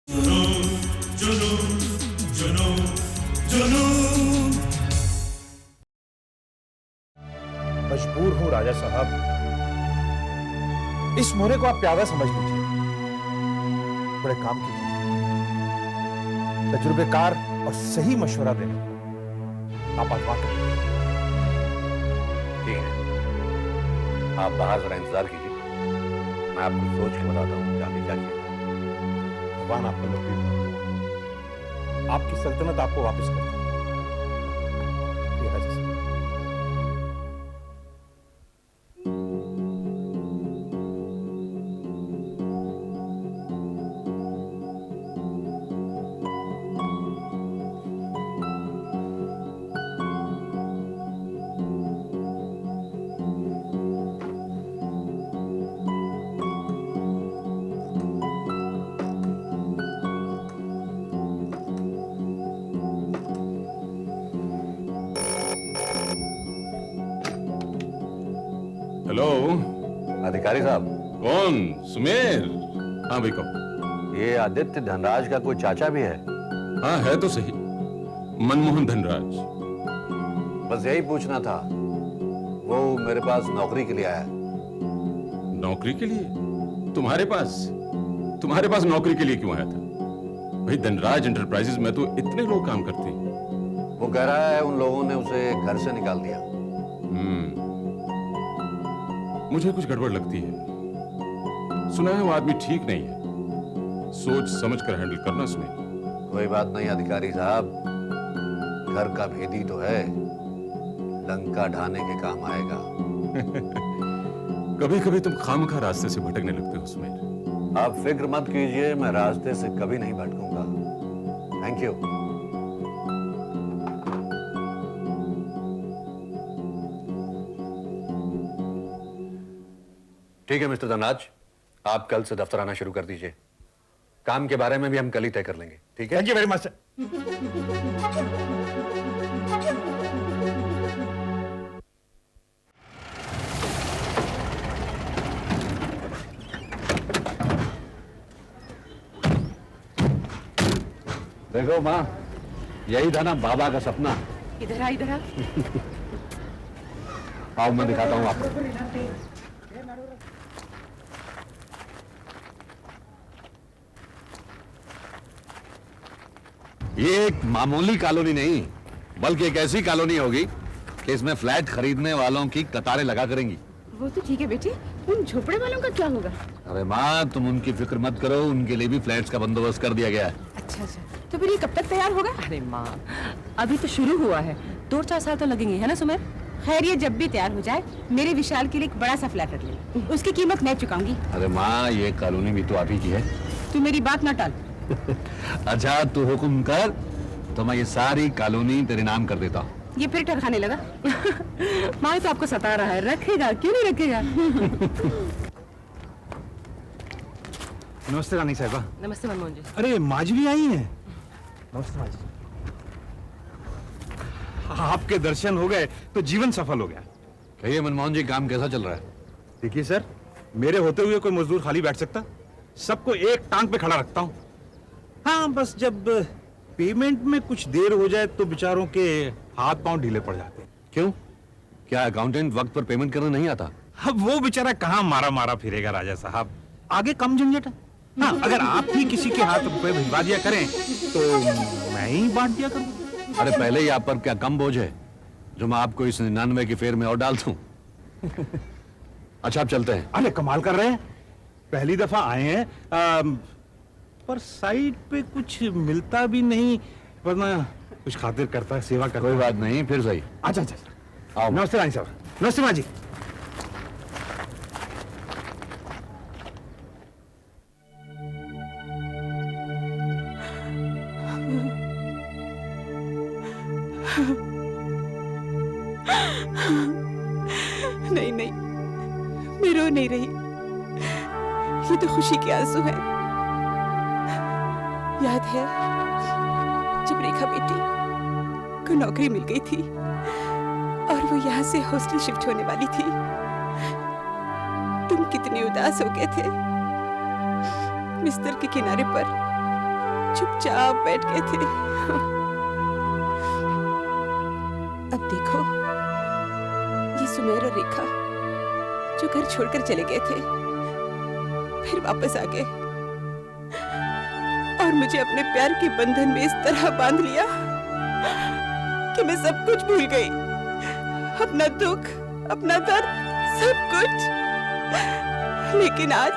जुनून, जुनून, जुनून, जुनून। मजबूर हूं राजा साहब, इस मोहरे को आप प्यादा समझ लीजिए। बड़े काम कीजिए, तजुर्बेकार और सही मशवरा देने आप आत्मा करें। ठीक है, आप बाहर जरा इंतजार कीजिए, मैं आपको सोच के बताता हूँ जाके क्या किया। भगवान आपको नौकरी दे, आपकी सल्तनत आपको वापस कर दे। ये राजा साहब। हेलो। अधिकारी साहब, कौन? सुमेर? हाँ भाई कहो। ये आदित्य धनराज का कोई चाचा भी है? हाँ है तो सही, मनमोहन धनराज। बस यही पूछना था, वो मेरे पास नौकरी के लिए आया है। नौकरी के लिए? तुम्हारे पास? तुम्हारे पास नौकरी के लिए क्यों आया था? भाई धनराज एंटरप्राइजेज में तो इतने लोग काम करते हैं। वो कह रहा है उन लोगों ने उसे घर से निकाल दिया। मुझे कुछ गड़बड़ लगती है। सुना है वो आदमी ठीक नहीं है, सोच समझ कर हैंडल करना। सुने, कोई बात नहीं अधिकारी साहब, घर का भेदी तो है, लंका ढाने के काम आएगा। कभी कभी तुम खामखा रास्ते से भटकने लगते हो सुमेर। आप फिक्र मत कीजिए, मैं रास्ते से कभी नहीं भटकूंगा। Thank you. ठीक है मिस्टर धनराज, आप कल से दफ्तर आना शुरू कर दीजिए। काम के बारे में भी हम कल ही तय कर लेंगे, ठीक है? Thank you very much. देखो माँ, यही था ना बाबा का सपना। इधर आ, इधर आ। आओ मैं दिखाता हूँ आपको। ये एक मामूली कॉलोनी नहीं, बल्कि एक ऐसी कॉलोनी होगी कि इसमें फ्लैट खरीदने वालों की कतारें लगा करेंगी। वो तो ठीक है बेटे, उन झोपड़े वालों का क्या होगा? अरे माँ, तुम उनकी फिक्र मत करो, उनके लिए भी फ्लैट्स का बंदोबस्त कर दिया गया है। अच्छा अच्छा, तो फिर ये कब तक तैयार होगा? अरे माँ, अभी तो शुरू हुआ है, 2-4 साल तो लगेंगे, है ना सुमेर? खैर ये जब भी तैयार हो जाए, मेरे विशाल के लिए एक बड़ा सा फ्लैट रख लेना, उसकी कीमत मैं चुकाऊंगी। अरे माँ, ये कॉलोनी भी तो आप ही की है। तू मेरी बात ना टाल। अच्छा तू हुक्म कर, तो मैं ये सारी कॉलोनी तेरे नाम कर देता हूँ। ये फिर डर खाने लगा। माँ तो आपको सता रहा है, रखेगा क्यों नहीं रखेगा? नमस्ते रानी साहिबा। नमस्ते मनमोहन जी। अरे माँ जी भी आई हैं। नमस्ते माँ जी। आपके दर्शन हो गए तो जीवन सफल हो गया। कहिए मनमोहन जी, काम कैसा चल रहा है? देखिए सर, मेरे होते हुए कोई मजदूर खाली बैठ सकता? सबको एक टांग पे खड़ा रखता हूँ। हाँ, बस जब पेमेंट में कुछ देर हो जाए तो बेचारों के हाथ पांव ढीले पड़ जाते हैं। क्यों? क्या अकाउंटेंट वक्त पर पेमेंट करना नहीं आता? अब वो बेचारा कहाँ मारा मारा फिरेगा राजा साहब, आगे कम झंझट है। हाँ, अगर आप ही किसी के हाथ रुपए भिजवा दिया करें तो मैं ही बांट दिया करूँ। अरे पहले ही आप पर क्या कम बोझ है जो मैं आपको इस 99 की फेर में और डाल दूं? अच्छा आप चलते हैं। अरे कमाल कर रहे हैं, पहली दफा आए हैं, पर साइड पे कुछ मिलता भी नहीं, वरना कुछ खातिर करता है, सेवा करता कोई है। बात नहीं, फिर सही। अच्छा अच्छा, आओ। नमस्ते रानी साहब। नमस्ते माँ जी। नहीं नहीं, मैं रो नहीं रही, ये तो खुशी के आंसू है। याद है जब रेखा बेटी को नौकरी मिल गई थी और वो यहाँ से हॉस्टल शिफ्ट होने वाली थी, तुम कितने उदास हो गए थे। बिस्तर के किनारे पर चुपचाप बैठ गए थे। अब देखो, ये सुमेर और रेखा जो घर छोड़कर चले गए थे, फिर वापस आ गए और मुझे अपने प्यार के बंधन में इस तरह बांध लिया कि मैं सब कुछ भूल गई, अपना दुख, अपना दर्द, सब कुछ। लेकिन आज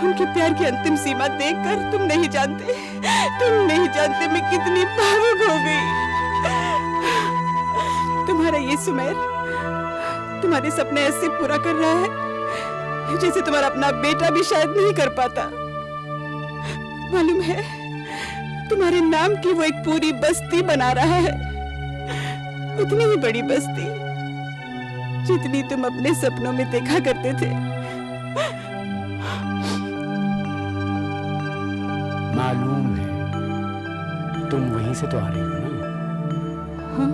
उनके प्यार की अंतिम सीमा देखकर तुम नहीं जानते मैं कितनी भावुक हो गई। तुम्हारा ये सुमेर तुम्हारे सपने ऐसे पूरा कर रहा है जैसे तुम्हारा अपना बेटा भी शायद नहीं कर पाता। मालूम है, तुम्हारे नाम की वो एक पूरी बस्ती बना रहा है, उतनी ही बड़ी बस्ती जितनी तुम अपने सपनों में देखा करते थे। मालूम है, तुम वहीं से तो आ रही हो ना? हाँ,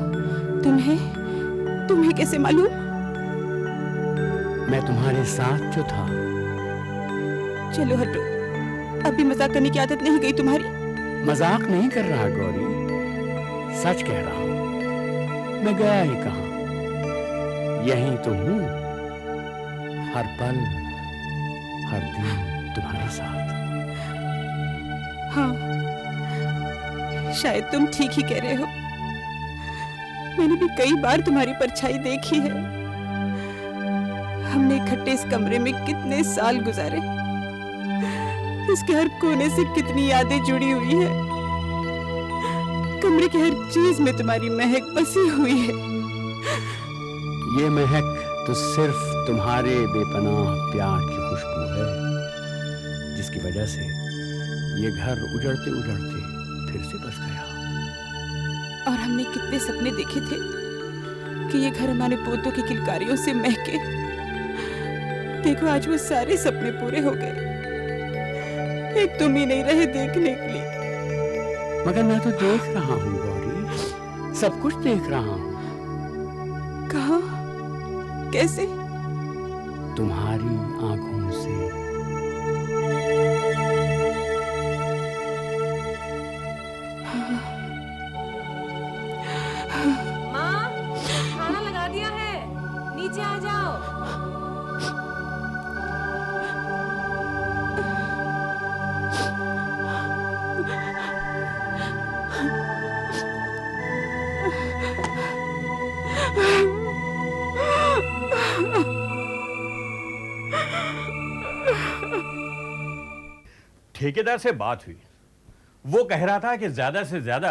तुम्हें कैसे मालूम? मैं तुम्हारे साथ जो था। चलो हटो, अभी मजाक करने की आदत नहीं गई तुम्हारी। मजाक नहीं कर रहा गौरी, सच कह रहा हूं। मैं गया ही कहां, यहीं तो हूं, हर पल हर दिन तुम्हारे साथ। हाँ, शायद तुम ठीक ही कह रहे हो। मैंने भी कई बार तुम्हारी परछाई देखी है। हमने इकट्ठे इस कमरे में कितने साल गुजारे, इसके हर कोने से कितनी यादें जुड़ी हुई है। कमरे की हर चीज में तुम्हारी महक बसी हुई है। ये महक तो सिर्फ तुम्हारे बेपनाह प्यार की खुशबू है, जिसकी वजह से ये घर उजड़ते उजड़ते फिर से बस गया। और हमने कितने सपने देखे थे कि ये घर हमारे पोतों की किलकारियों से महके। देखो, आज वो सारे सपने पूरे हो गए, एक तुम ही नहीं रहे देखने के लिए। मगर मैं तो देख रहा हूँ गौरी, सब कुछ देख रहा हूँ। कहाँ? कैसे? तुम्हारी आंखों से। माँ, खाना लगा दिया है, नीचे आ जाओ। ठेकेदार से बात हुई, वो कह रहा था कि ज्यादा से ज्यादा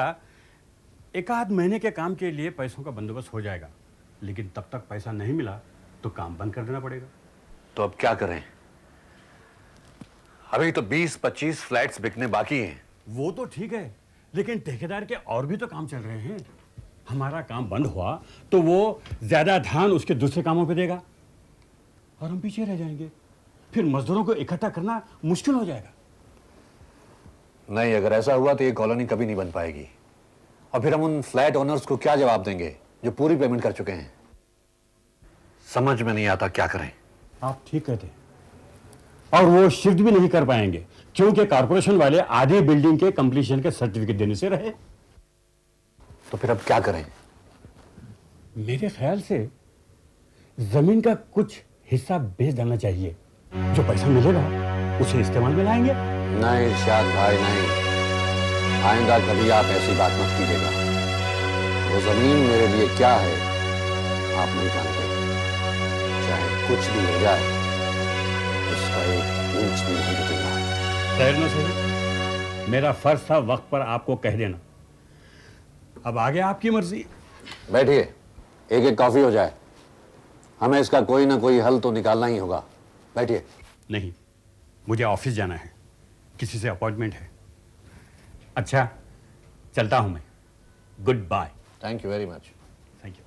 एक आध महीने के काम के लिए पैसों का बंदोबस्त हो जाएगा, लेकिन तब तक पैसा नहीं मिला तो काम बंद कर देना पड़ेगा। तो अब क्या करें? अभी तो 20-25 फ्लैट्स बिकने बाकी हैं। वो तो ठीक है, लेकिन ठेकेदार के और भी तो काम चल रहे हैं। हमारा काम बंद हुआ तो वो ज्यादा ध्यान उसके दूसरे कामों पे देगा और हम पीछे रह जाएंगे। फिर मजदूरों को इकट्ठा करना मुश्किल हो जाएगा। नहीं, अगर ऐसा हुआ तो ये कॉलोनी कभी नहीं बन पाएगी। और फिर हम उन फ्लैट ओनर्स को क्या जवाब देंगे जो पूरी पेमेंट कर चुके हैं? समझ में नहीं आता क्या करें। आप ठीक कहते हैं, और वो शिफ्ट भी नहीं कर पाएंगे क्योंकि कारपोरेशन वाले आधी बिल्डिंग के कंप्लीशन के सर्टिफिकेट देने से रहे। तो फिर अब क्या करें? मेरे ख्याल से जमीन का कुछ हिस्सा बेच देना चाहिए, जो पैसा मिलेगा उसे इस्तेमाल में लाएंगे। नहीं इरशाद भाई, नहीं, आइंदा कभी आप ऐसी बात मत कीजिएगा। वो जमीन मेरे लिए क्या है आप नहीं जानते। चाहे कुछ भी हो जाए, उसका 1 इंच भी नहीं बिकेगा। खैर न सही, मेरा फर्ज था वक्त पर आपको कह देना। अब आगे आपकी मर्जी। बैठिए, एक एक कॉफी हो जाए। हमें इसका कोई ना कोई हल तो निकालना ही होगा। बैठिए। नहीं, मुझे ऑफिस जाना है, किसी से अपॉइंटमेंट है। अच्छा, चलता हूं मैं। Good bye. Thank you very much. Thank you.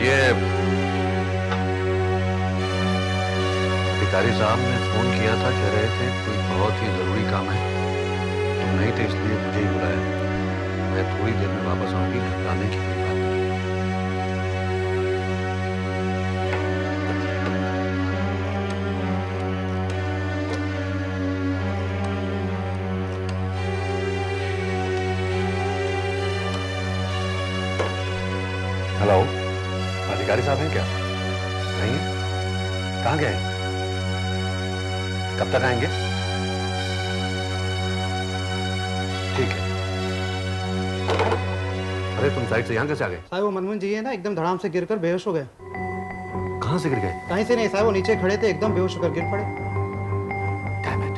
ये अधिकारी साहब ने फोन किया था, कह रहे थे कोई बहुत ही जरूरी काम है। तुम नहीं थे इसलिए मुझे ही बुलाया। मैं थोड़ी देर में वापस आऊंगी, घबराने की कोई बात नहीं। हेलो, अधिकारी साहब हैं क्या? नहीं है? कहाँ गए? कब तक आएंगे? ठीक है। अरे तुम साइड से यहाँ कैसे आ गए? साहब वो मनमोहन जी है ना, एकदम धड़ाम से गिरकर बेहोश हो गए। कहाँ से गिर गए? कहीं से नहीं साहब, वो नीचे खड़े थे, एकदम बेहोश होकर गिर पड़े। Damn it.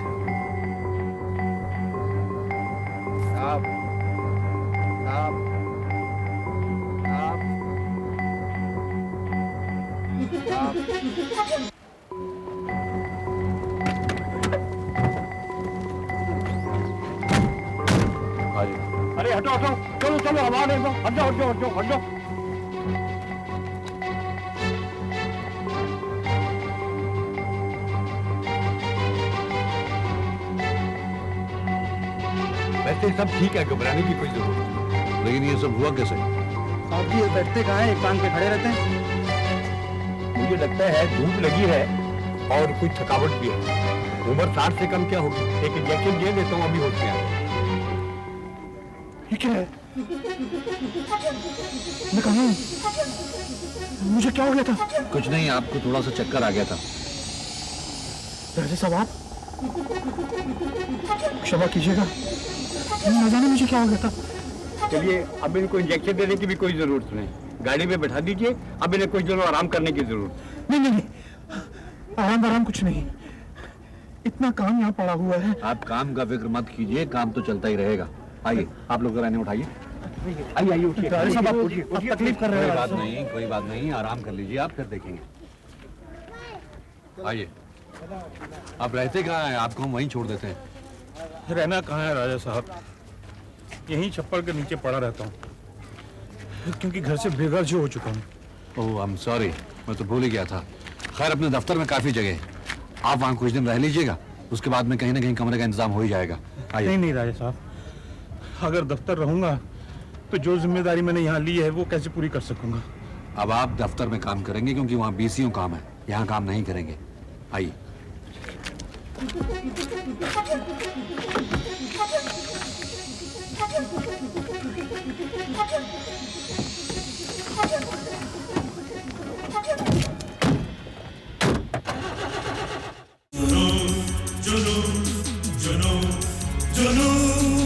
अरे हटो हटो, चलो चलो, हवा दे दो, हट जाओ हट जाओ हट जाओ हट जाओ। वैसे सब ठीक है, घबराने की कोई जरूरत नहीं, लेकिन ये सब हुआ कैसे? साहब जी ये बैठते कहाँ हैं, एक टांग पे खड़े रहते हैं। मुझे लगता है धूप लगी है और कुछ थकावट भी है। उम्र 60 से कम क्या होगी? एक इंजेक्शन दे देता हूँ, अभी होश में आ जाए। क्या है? मैं कहाँ हूँ? मुझे क्या हो गया था? कुछ नहीं, आपको थोड़ा सा चक्कर आ गया था। राजा साहब आप क्षमा कीजिएगा, न जाने मुझे क्या हो गया था। चलिए, अब इनको इंजेक्शन देने की भी कोई जरूरत नहीं, गाड़ी में बैठा दीजिए। अब इन्हें कुछ दिनों आराम करने की जरूरत। नहीं नहीं नहीं, आराम कुछ नहीं, इतना काम यहाँ पड़ा हुआ है। आप काम का फिक्र मत कीजिए, काम तो चलता ही रहेगा। आइए, आप लोग रहने उठाइए। आइए आइए, उठिए। राजा साहब आप तकलीफ कर रहे कोई हैं। बात नहीं, कोई बात नहीं, आराम कर लीजिए, आप फिर देखेंगे। आइए। आप रहते कहाँ हैं? आपको हम वहीं छोड़ देते हैं। रहना कहाँ है राजा साहब, यहीं छप्पर के नीचे पड़ा रहता हूँ, क्योंकि घर से बेघर जो हो चुका हूँ। ओह आई एम सॉरी, मैं तो भूल ही गया था। खैर, अपने दफ्तर में काफी जगह है, आप वहाँ कुछ दिन रह लीजिएगा, उसके बाद में कहीं ना कहीं कमरे का इंतजाम हो ही जाएगा। आइए। नहीं नहीं राजा साहब, अगर दफ्तर रहूंगा तो जो जिम्मेदारी मैंने यहाँ ली है वो कैसे पूरी कर सकूंगा। अब आप दफ्तर में काम करेंगे क्योंकि वहाँ बीसीओ काम है, यहाँ काम नहीं करेंगे। आइए। जुनून जुनून जुनून